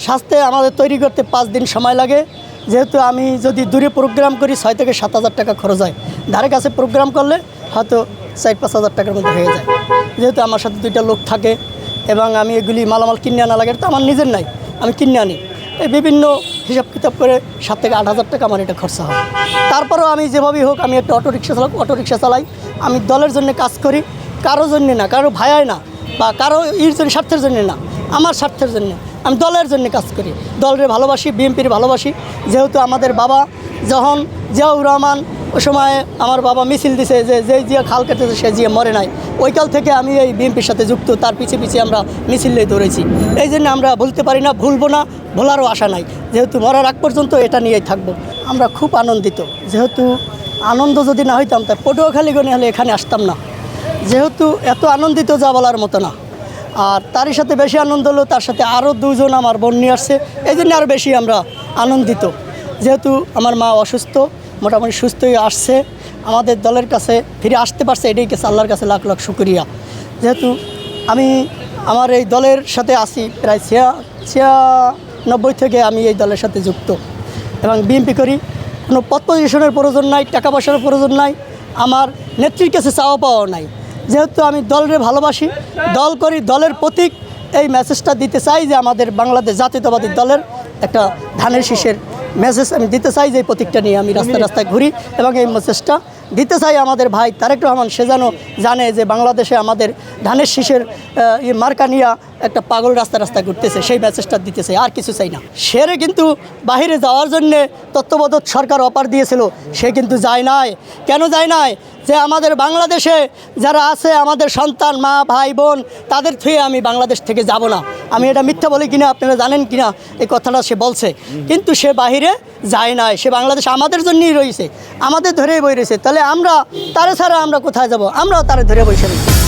সাজতে আমাদের তৈরি করতে 5 দিন সময় লাগে। যেহেতু আমি যদি দূরে প্রোগ্রাম করি 6 থেকে 7,000 টাকা খরচ হয়। ধারে কাছে প্রোগ্রাম করলে হয়তো 4-5 হাজার টাকার মধ্যে হয়ে যায়। যেহেতু আমার সাথে 2টা লোক থাকে এবং আমি এগুলি মালামাল কিনে আনা লাগে, তো আমার নিজের নাই, আমি কিনে আনি। এই বিভিন্ন হিসাব কিতাব করে 7 থেকে 8 হাজার টাকা আমার এটা খরচা হয়। তারপরেও আমি যেভাবেই হোক আমি একটা অটোরিক্সা চালাই। আমি দলের জন্য কাজ করি, কারোর জন্য না, কারো ভায়ায় না, বা কারো স্বার্থের জন্য না, আমার স্বার্থের জন্য। আমি দলের জন্য কাজ করি, দলের ভালোবাসি, বিএনপির ভালোবাসি। যেহেতু আমাদের বাবা যখন জিয়াউর রহমান ওই সময় আমার বাবা মিছিল দিছে যে জিয়া খাল কেটেছে সে জিয়া মরে নাই, ওইকাল থেকে আমি এই বিএনপির সাথে যুক্ত। তার পিছিয়ে আমরা মিছিল দৌড়েছি। এই জন্য আমরা ভুলতে পারি না, ভুলবো না, ভোলারও আশা নাই। যেহেতু মরার আগ পর্যন্ত এটা নিয়েই থাকবো। আমরা খুব আনন্দিত। যেহেতু আনন্দ যদি না হইতাম তাই পটুয়াখালীগঞ্জ হলে এখানে আসতাম না। যেহেতু এত আনন্দিত যা বলার মতো না। আর তারই সাথে বেশি আনন্দ হলো তার সাথে আরও 2 জন আমার বোন নিয়ে আসছে, এই জন্য আরও বেশি আমরা আনন্দিত। যেহেতু আমার মা অসুস্থ, মোটামুটি সুস্থ হয়ে আসছে, আমাদের দলের কাছে ফিরে আসতে পারছে, এটাই কাছে আল্লাহর কাছে লাখ লাখ শুকরিয়া। যেহেতু আমি আমার এই দলের সাথে আসি প্রায় 96 থেকে আমি এই দলের সাথে যুক্ত এবং বিএনপি করি। কোনো পদ পজিশনের প্রয়োজন নাই, টাকা পয়সার প্রয়োজন নাই, আমার নেত্রীর কাছে চাওয়া পাওয়া নাই। যেহেতু আমি দলের ভালোবাসি, দল করি, দলের প্রতীক এই মেসেজটা দিতে চাই যে আমাদের বাংলাদেশ জাতীয়তাবাদী দলের একটা ধানের শীষের মেসেজ আমি দিতে চাই। যে প্রতীকটা নিয়ে আমি রাস্তায় ঘুরি এবং এই মেসেজটা দিতে চাই আমাদের ভাই তারেক রহমান, সে যেন জানে যে বাংলাদেশে আমাদের ধানের শীষের মার্কা নিয়ে একটা পাগল রাস্তায় ঘুরতেছে, সেই মেসেজটা দিতে চাই, আর কিছু চাই না। সেরে কিন্তু বাহিরে যাওয়ার জন্যে তত্ত্বাবধায়ক সরকার অফার দিয়েছিল, সে কিন্তু যায় নাই। কেন যায় নাই? যে আমাদের বাংলাদেশে যারা আছে, আমাদের সন্তান, মা, ভাই, বোন, তাদের থুয়ে আমি বাংলাদেশ থেকে যাব না। আমি এটা মিথ্যা বলি কিনা আপনারা জানেন কিনা এই কথাটা সে বলছে, কিন্তু সে বাহিরে যায় নাই। সে বাংলাদেশ আমাদের জন্যই রয়েছে, আমাদের ধরেই বই রয়েছে। তাহলে আমরা তারে ছাড়া আমরা কোথায় যাব? আমরাও তারে ধরে বসে রয়েছি।